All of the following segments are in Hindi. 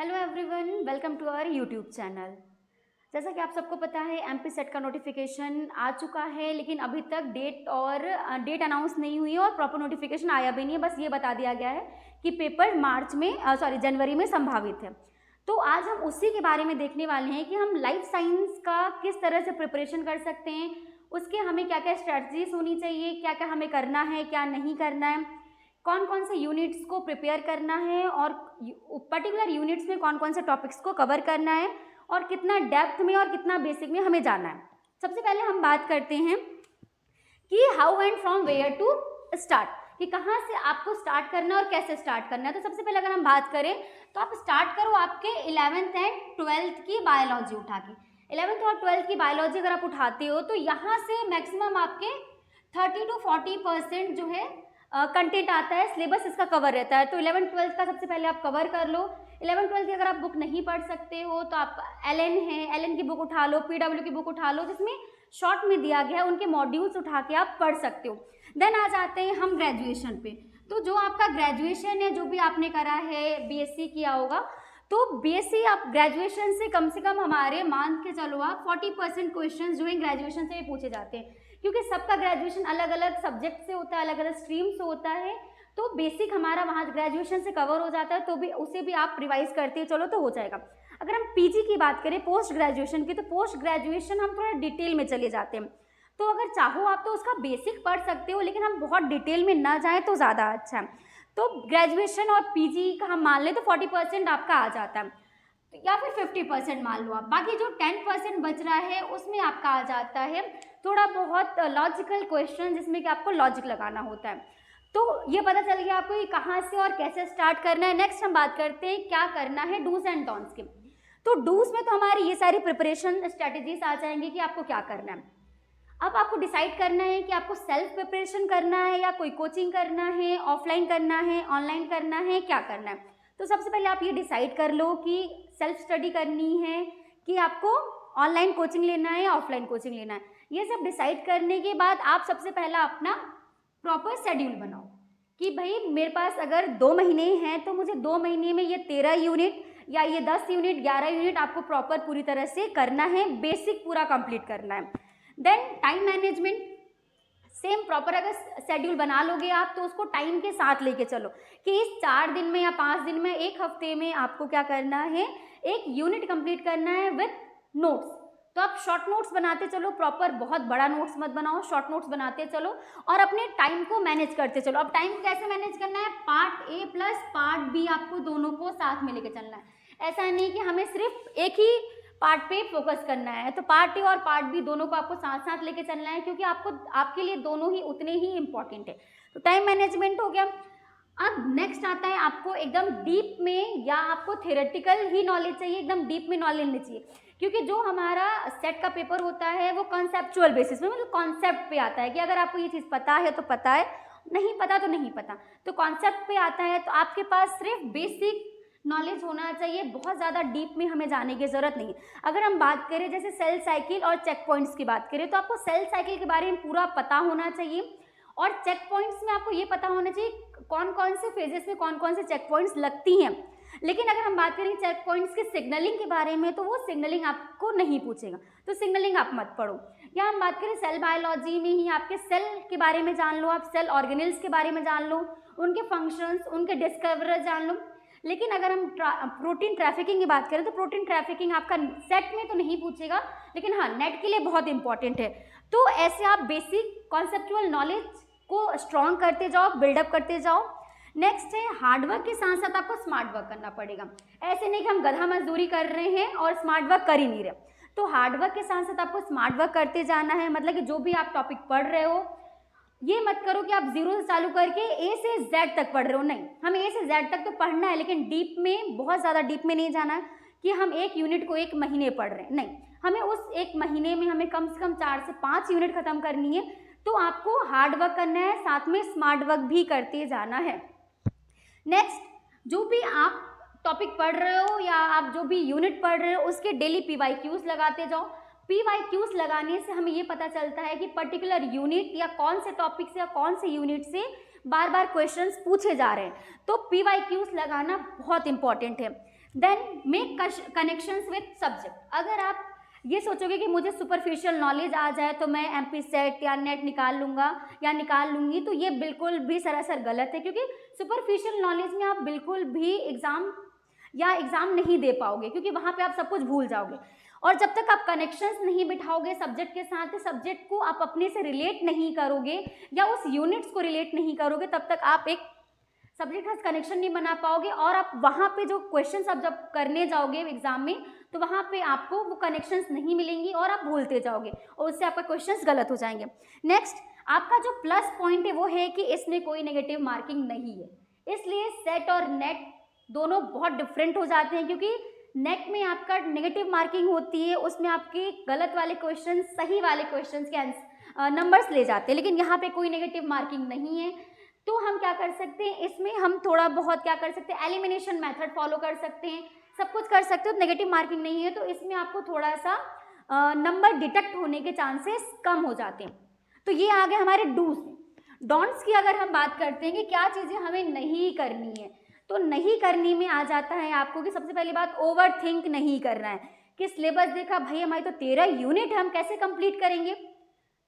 Hello everyone, welcome to our YouTube channel. जैसा कि आप सबको पता है एमपी सेट का नोटिफिकेशन आ चुका है, लेकिन अभी तक डेट अनाउंस नहीं हुई है और प्रॉपर नोटिफिकेशन आया भी नहीं है। बस ये बता दिया गया है कि पेपर जनवरी में संभावित है। तो आज हम उसी के बारे में देखने वाले हैं कि हम लाइफ साइंस का किस तरह से प्रिपरेशन कर सकते हैं, उसके हमें क्या क्या स्ट्रैटेजीज होनी चाहिए, क्या क्या हमें करना है, क्या नहीं करना है, कौन कौन से यूनिट्स को प्रिपेयर करना है और पर्टिकुलर यूनिट्स में कौन कौन से टॉपिक्स को कवर करना है और कितना डेप्थ में और कितना बेसिक में हमें जाना है। सबसे पहले हम बात करते हैं कि how and from where to start, कि कहाँ से आपको स्टार्ट करना है और कैसे स्टार्ट करना है। तो सबसे पहले अगर हम बात करें तो आप स्टार्ट करो आपके 11th एंड 12th की बायोलॉजी उठा के। 11th और 12th की बायोलॉजी अगर आप उठाते हो तो यहाँ से मैक्सिमम आपके 30 to 40% जो है कंटेंट आता है, सिलेबस इसका कवर रहता है। तो 11th-12th का सबसे पहले आप कवर कर लो। 11th-12th की अगर आप बुक नहीं पढ़ सकते हो तो आप एलन की बुक उठा लो, पीडब्ल्यू की बुक उठा लो, जिसमें शॉर्ट में दिया गया है, उनके मॉड्यूल्स उठा के आप पढ़ सकते हो। देन आ जाते हैं हम ग्रेजुएशन पे। तो जो आपका ग्रेजुएशन है, जो भी आपने करा है, बीएससी किया होगा, तो बीएससी आप ग्रेजुएशन से कम हमारे मान के चलो आप 40% क्वेश्चन जो है ग्रेजुएशन से पूछे जाते हैं, क्योंकि सबका ग्रेजुएशन अलग अलग सब्जेक्ट से होता है, अलग अलग स्ट्रीम से होता है। तो बेसिक हमारा वहाँ ग्रेजुएशन से कवर हो जाता है, तो भी उसे भी आप रिवाइज करते चलो तो हो जाएगा। अगर हम पीजी की बात करें, पोस्ट ग्रेजुएशन की, तो पोस्ट ग्रेजुएशन हम थोड़ा डिटेल में चले जाते हैं। तो अगर चाहो आप तो उसका बेसिक पढ़ सकते हो, लेकिन हम बहुत डिटेल में ना जाएँ तो ज़्यादा अच्छा है। तो ग्रेजुएशन और पीजी का हम मान लें तो 40% आपका आ जाता है, या फिर 50% मान लो आप। बाकी जो 10% बच रहा है उसमें आपका आ जाता है थोड़ा बहुत लॉजिकल क्वेश्चन, जिसमें कि आपको लॉजिक लगाना होता है। तो ये पता चल गया आपको कि कहाँ से और कैसे स्टार्ट करना है। नेक्स्ट हम बात करते हैं क्या करना है डूज एंड डोंट्स की। तो डूज में तो हमारी ये सारी प्रिपरेशन स्ट्रेटेजीज आ जाएंगी कि आपको क्या करना है। अब आपको डिसाइड करना है कि आपको सेल्फ प्रिपरेशन करना है या कोई कोचिंग करना है, ऑफलाइन करना है, ऑनलाइन करना है, क्या करना है। तो सबसे पहले आप ये डिसाइड कर लो कि सेल्फ स्टडी करनी है कि आपको ऑनलाइन कोचिंग लेना है या ऑफलाइन कोचिंग लेना है। ये सब डिसाइड करने के बाद आप सबसे पहला अपना प्रॉपर शेड्यूल बनाओ कि भाई मेरे पास अगर 2 महीने हैं तो मुझे 2 महीने में ये 13 यूनिट या ये 10 यूनिट 11 यूनिट आपको प्रॉपर पूरी तरह से करना है, बेसिक पूरा कंप्लीट करना है। Then time management same proper अगर शेड्यूल बना लोगे आप तो उसको टाइम के साथ लेके चलो कि इस 4 दिन में या 5 दिन में, 1 हफ्ते में आपको क्या करना है, एक यूनिट कंप्लीट करना है विथ नोट्स। तो आप शॉर्ट नोट्स बनाते चलो, प्रॉपर बहुत बड़ा नोट्स मत बनाओ, शॉर्ट नोट्स बनाते चलो और अपने टाइम को मैनेज करते चलो। अब टाइम कैसे मैनेज करना है, part A plus part B आपको दोनों को साथ में लेके चलना है। ऐसा नहीं कि हमें सिर्फ एक ही पार्ट पे फोकस करना है, तो पार्ट ए और पार्ट बी दोनों को आपको साथ साथ लेके चलना है, क्योंकि आपके लिए दोनों ही उतने ही इंपॉर्टेंट है। तो टाइम मैनेजमेंट हो गया। अब नेक्स्ट आता है आपको एकदम डीप में, या आपको थियोरेटिकल ही नॉलेज चाहिए, एकदम डीप में नॉलेज नहीं चाहिए, क्योंकि जो हमारा सेट का पेपर होता है वो कॉन्सेप्चुअल बेसिस में, मतलब कॉन्सेप्ट पे आता है कि अगर आपको ये चीज़ पता है तो पता है, नहीं पता तो नहीं पता। तो कॉन्सेप्ट पे आता है, तो आपके पास सिर्फ बेसिक नॉलेज होना चाहिए, बहुत ज़्यादा डीप में हमें जाने की ज़रूरत नहीं है। अगर हम बात करें जैसे सेल साइकिल और चेक पॉइंट्स की बात करें, तो आपको सेल साइकिल के बारे में पूरा पता होना चाहिए और चेक पॉइंट्स में आपको ये पता होना चाहिए कौन कौन से फेजेस में कौन कौन से चेक पॉइंट्स लगती हैं। लेकिन अगर हम बात करें चेक पॉइंट्स के सिग्नलिंग के बारे में, तो वो सिग्नलिंग आपको नहीं पूछेगा, तो सिग्नलिंग आप मत पढ़ो। या हम बात करें सेल बायोलॉजी में ही आपके सेल के बारे में जान लो, आप सेल ऑर्गेनेल्स के बारे में जान लो, उनके फंक्शंस, उनके डिस्कवरर जान लो। लेकिन अगर हम प्रोटीन ट्रैफिकिंग की बात करें तो प्रोटीन ट्रैफिकिंग आपका सेट में तो नहीं पूछेगा, लेकिन हाँ नेट के लिए बहुत इंपॉर्टेंट है। तो ऐसे आप बेसिक कॉन्सेप्चुअल नॉलेज को स्ट्रॉन्ग करते जाओ, बिल्डअप करते जाओ। नेक्स्ट है हार्डवर्क के साथ साथ आपको स्मार्ट वर्क करना पड़ेगा। ऐसे नहीं कि हम गधा मजदूरी कर रहे हैं और स्मार्ट वर्क कर ही नहीं रहे। तो हार्डवर्क के साथ साथ आपको स्मार्ट वर्क करते जाना है, मतलब कि जो भी आप टॉपिक पढ़ रहे हो ये मत करो कि आप 0 से चालू करके ए से जेड तक पढ़ रहे हो। नहीं, हमें ए से जेड तक तो पढ़ना है, लेकिन डीप में, बहुत ज़्यादा डीप में नहीं जाना है कि हम एक यूनिट को 1 महीने पढ़ रहे हैं। नहीं, हमें उस 1 महीने में हमें कम से कम 4 से 5 यूनिट खत्म करनी है। तो आपको हार्ड वर्क करना है, साथ में स्मार्ट वर्क भी करते जाना है। नेक्स्ट, जो भी आप टॉपिक पढ़ रहे हो या आप जो भी यूनिट पढ़ रहे हो उसके डेली PYQs लगाते जाओ। PYQs लगाने से हमें ये पता चलता है कि पर्टिकुलर यूनिट या कौन से टॉपिक से या कौन से यूनिट से बार बार क्वेश्चंस पूछे जा रहे हैं। तो PYQs लगाना बहुत इंपॉर्टेंट है। Then make connections with subject. अगर आप ये सोचोगे कि मुझे सुपरफिशियल नॉलेज आ जाए तो मैं एमपी सेट या नेट निकाल लूँगा या निकाल लूँगी, तो ये बिल्कुल भी सरासर गलत है, क्योंकि सुपरफिशियल नॉलेज में आप बिल्कुल भी एग्ज़ाम नहीं दे पाओगे, क्योंकि वहाँ पे आप सब कुछ भूल जाओगे। और जब तक आप कनेक्शंस नहीं बिठाओगे सब्जेक्ट के साथ, सब्जेक्ट को आप अपने से रिलेट नहीं करोगे या उस यूनिट्स को रिलेट नहीं करोगे, तब तक आप एक सब्जेक्ट का कनेक्शन नहीं बना पाओगे, और आप वहाँ पे जो क्वेश्चंस आप जब करने जाओगे एग्जाम में, तो वहाँ पे आपको वो कनेक्शंस नहीं मिलेंगी और आप भूलते जाओगे और उससे आपका क्वेश्चंस गलत हो जाएंगे। नेक्स्ट, आपका जो प्लस पॉइंट है वो है कि इसमें कोई नेगेटिव मार्किंग नहीं है, इसलिए सेट और नेट दोनों बहुत डिफरेंट हो जाते हैं, क्योंकि नेट में आपका नेगेटिव मार्किंग होती है, उसमें आपके गलत वाले क्वेश्चन सही वाले क्वेश्चन के नंबर्स ले जाते हैं, लेकिन यहाँ पे कोई नेगेटिव मार्किंग नहीं है। तो हम क्या कर सकते हैं, इसमें हम थोड़ा बहुत क्या कर सकते हैं, एलिमिनेशन मेथड फॉलो कर सकते हैं, सब कुछ कर सकते हो, नेगेटिव मार्किंग नहीं है, तो इसमें आपको थोड़ा सा नंबर डिटेक्ट होने के चांसेस कम हो जाते हैं। तो ये आ गए हमारे डूज में। डोंट्स की अगर हम बात करते हैं कि क्या चीज़ें हमें नहीं करनी है, तो नहीं करनी में आ जाता है आपको कि सबसे पहली बात ओवर थिंक नहीं करना है, कि सिलेबस देखा भाई हमारी तो 13 यूनिट है, हम कैसे कंप्लीट करेंगे।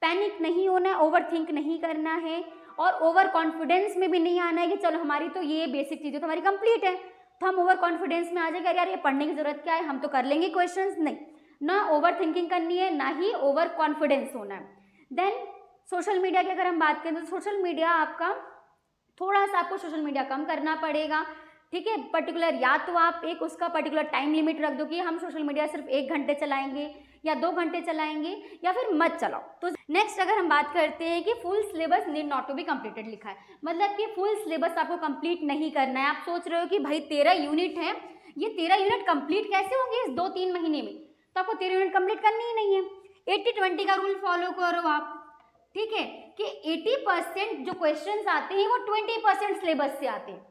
पैनिक नहीं होना है, ओवर थिंक नहीं करना है, और ओवर कॉन्फिडेंस में भी नहीं आना है कि चलो हमारी तो ये बेसिक चीज़ें तो हमारी कंप्लीट है, तो हम ओवर कॉन्फिडेंस में आ जाएगा, यार ये पढ़ने की जरूरत क्या है, हम तो कर लेंगे क्वेश्चंस। नहीं, ना ओवर थिंकिंग करनी है, ना ही ओवर कॉन्फिडेंस होना है। देन सोशल मीडिया की अगर हम बात करें तो सोशल मीडिया आपका थोड़ा सा आपको सोशल मीडिया कम करना पड़ेगा, ठीक है। पर्टिकुलर या तो आप एक उसका पर्टिकुलर टाइम लिमिट रख दो कि हम सोशल मीडिया सिर्फ 1 घंटे चलाएंगे या 2 घंटे चलाएंगे, या फिर मत चलाओ। तो नेक्स्ट अगर हम बात करते हैं कि full syllabus need not to be completed लिखा है, मतलब कि फुल सिलेबस आपको कंप्लीट नहीं करना है। आप सोच रहे हो कि भाई 13 यूनिट है, ये 13 यूनिट कंप्लीट कैसे होंगे इस 2-3 महीने में, तो आपको 13 यूनिट कंप्लीट करनी ही नहीं है। 80-20 का रूल फॉलो करो आप, ठीक है, कि 80% जो क्वेश्चंस आते हैं वो 20% सिलेबस से आते हैं।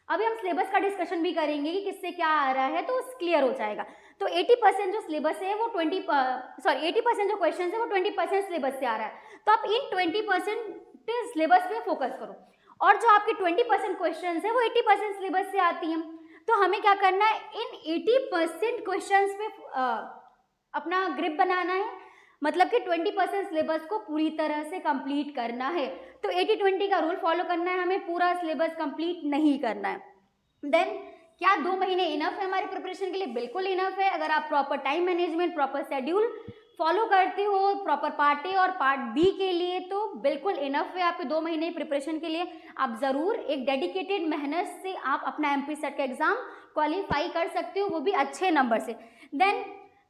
अभी हम सिलेबस का डिस्कशन भी करेंगे कि किससे क्या आ रहा है, तो क्लियर हो जाएगा। तो 80% जो सिलेबस है वो 80% जो क्वेश्चन है वो 20% सिलेबस से आ रहा है, तो आप इन 20% सिलेबस पे फोकस करो, और जो आपके 20% क्वेश्चन है वो 80% सिलेबस से आती हैं। तो हमें क्या करना है, इन 80% क्वेश्चन पे अपना ग्रिप बनाना है, मतलब कि 20% सिलेबस को पूरी तरह से कंप्लीट करना है। तो 80-20 का रूल फॉलो करना है, हमें पूरा सिलेबस कंप्लीट नहीं करना है। देन क्या 2 महीने इनफ है हमारी प्रिपरेशन के लिए? बिल्कुल इनफ है। अगर आप proper time management, proper schedule follow करते हो प्रॉपर पार्ट ए और पार्ट बी के लिए, तो बिल्कुल इनफ है आपके 2 महीने प्रिपरेशन के लिए। आप ज़रूर एक डेडिकेटेड मेहनत से आप अपना एमपी सेट का एग्ज़ाम क्वालिफाई कर सकते हो, वो भी अच्छे नंबर से। Then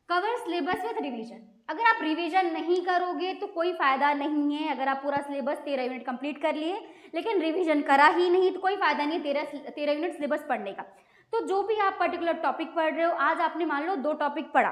cover syllabus with revision. अगर आप रिवीजन नहीं करोगे तो कोई फ़ायदा नहीं है। अगर आप पूरा सिलेबस 13 यूनिट कंप्लीट कर लिए लेकिन रिवीजन करा ही नहीं, तो कोई फ़ायदा नहीं 13 यूनिट सिलेबस पढ़ने का। तो जो भी आप पर्टिकुलर टॉपिक पढ़ रहे हो, आज आपने मान लो 2 टॉपिक पढ़ा,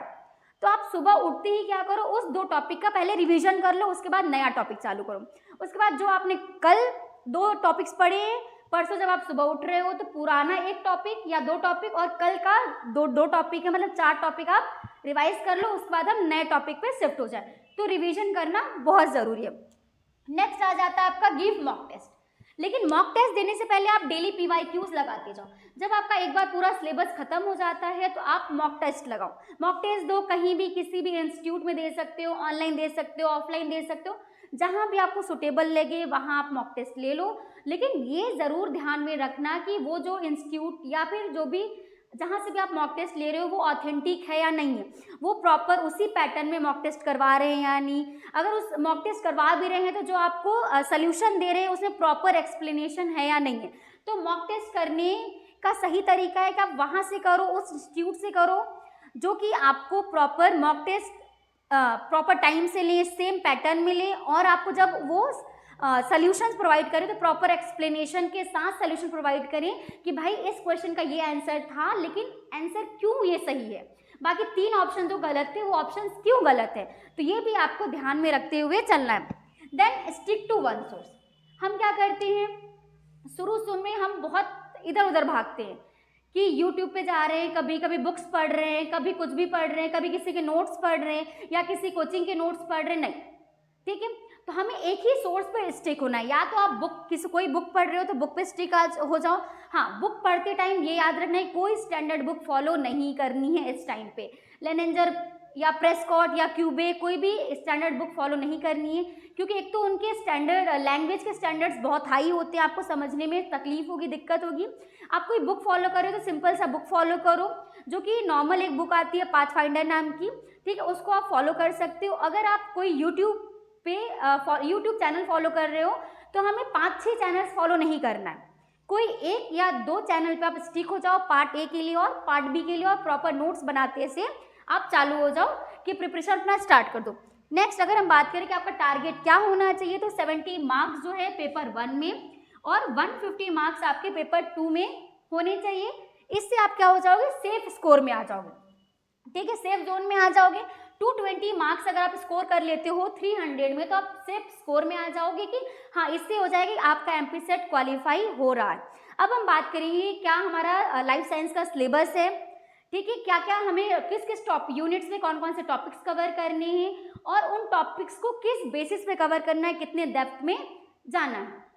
तो आप सुबह उठते ही क्या करो, उस 2 टॉपिक का पहले रिवीजन कर लो, उसके बाद नया टॉपिक चालू करो। उसके बाद जो आपने कल 2 टॉपिक्स पढ़े, परसों जब आप सुबह उठ रहे हो तो पुराना 1 टॉपिक या 2 टॉपिक और कल का 2 टॉपिक है, मतलब 4 टॉपिक आप रिवाइज कर लो, उसके बाद हम नए टॉपिक पे शिफ्ट हो जाए। तो रिवीजन करना बहुत ज़रूरी है। नेक्स्ट आ जाता है आपका गिव मॉक टेस्ट। लेकिन मॉक टेस्ट देने से पहले आप डेली PYQs लगाते जाओ। जब आपका एक बार पूरा सिलेबस खत्म हो जाता है तो आप मॉक टेस्ट लगाओ। मॉक टेस्ट दो, कहीं भी किसी भी इंस्टीट्यूट में दे सकते हो, ऑनलाइन दे सकते हो, ऑफलाइन दे सकते हो, जहाँ भी आपको सुटेबल लगे वहाँ आप मॉक टेस्ट ले लो। लेकिन ये ज़रूर ध्यान में रखना कि वो जो इंस्टीट्यूट या फिर जो भी जहाँ से भी आप मॉक टेस्ट ले रहे हो वो ऑथेंटिक है या नहीं है, वो प्रॉपर उसी पैटर्न में मॉक टेस्ट करवा रहे हैं या नहीं। अगर उस मॉक टेस्ट करवा भी रहे हैं तो जो आपको सल्यूशन दे रहे हैं उसमें प्रॉपर एक्सप्लेनेशन है या नहीं है। तो मॉक टेस्ट करने का सही तरीका है कि आप वहाँ से करो, उस इंस्टीट्यूट से करो जो कि आपको proper mock test proper time से लें, सेम पैटर्न में लें, और आपको जब वो सॉल्यूशंस प्रोवाइड करें तो प्रॉपर एक्सप्लेनेशन के साथ सॉल्यूशन प्रोवाइड करें कि भाई इस क्वेश्चन का ये आंसर था, लेकिन आंसर क्यों ये सही है, बाकी 3 ऑप्शन जो गलत थे वो ऑप्शन क्यों गलत है। तो ये भी आपको ध्यान में रखते हुए चलना है। Then stick to one source. हम क्या करते हैं, शुरू में हम बहुत इधर उधर भागते हैं कि यूट्यूब पे जा रहे हैं, कभी कभी बुक्स पढ़ रहे हैं, कभी कुछ भी पढ़ रहे हैं, कभी किसी के नोट्स पढ़ रहे हैं या किसी कोचिंग के नोट्स पढ़ रहे हैं, नहीं, ठीक है। तो हमें एक ही सोर्स पे स्टिक होना है। या तो आप कोई बुक पढ़ रहे हो तो बुक पे स्टिक हो जाओ। हाँ, बुक पढ़ते टाइम ये याद रखना है कोई स्टैंडर्ड बुक फॉलो नहीं करनी है इस टाइम पे। लेनेंजर या प्रेस्कॉट या क्यूबे कोई भी स्टैंडर्ड बुक फॉलो नहीं करनी है, क्योंकि एक तो उनके स्टैंडर्ड लैंग्वेज के स्टैंडर्ड्स बहुत हाई होते हैं, आपको समझने में तकलीफ होगी, दिक्कत होगी। आप कोई बुक फॉलो कर रहे हो तो सिंपल सा बुक फॉलो करो, जो कि नॉर्मल एक बुक आती है पाथफाइंडर नाम की, ठीक है, उसको आप फॉलो कर सकते हो। अगर आप कोई यूट्यूब पे यूट्यूब चैनल फॉलो कर रहे हो तो हमें 5-6 चैनल्स फॉलो नहीं करना है, कोई 1 या 2 चैनल पे आप स्टिक हो जाओ, पार्ट ए के लिए और पार्ट बी के लिए, और प्रॉपर नोट्स बनाते से आप चालू हो जाओ कि प्रिपरेशन अपना स्टार्ट कर दो। नेक्स्ट अगर हम बात करें कि आपका टारगेट क्या होना चाहिए, तो 70 मार्क्स जो है पेपर 1 में और 150 मार्क्स आपके पेपर 2 में होने चाहिए। इससे आप क्या हो जाओगे, सेफ स्कोर में आ जाओगे, ठीक है, सेफ जोन में आ जाओगे। 220 मार्क्स अगर आप स्कोर कर लेते हो 300 में, तो आप सेफ स्कोर में आ जाओगे कि हाँ, इससे हो जाएगा कि आपका एमपी सेट क्वालिफाई हो रहा है। अब हम बात करेंगे क्या हमारा लाइफ साइंस का सिलेबस है, ठीक है, क्या क्या हमें किस किस यूनिट्स में कौन कौन से टॉपिक्स कवर करने हैं और उन टॉपिक्स को किस बेसिस पे कवर करना है, कितने डेप्थ में जाना है।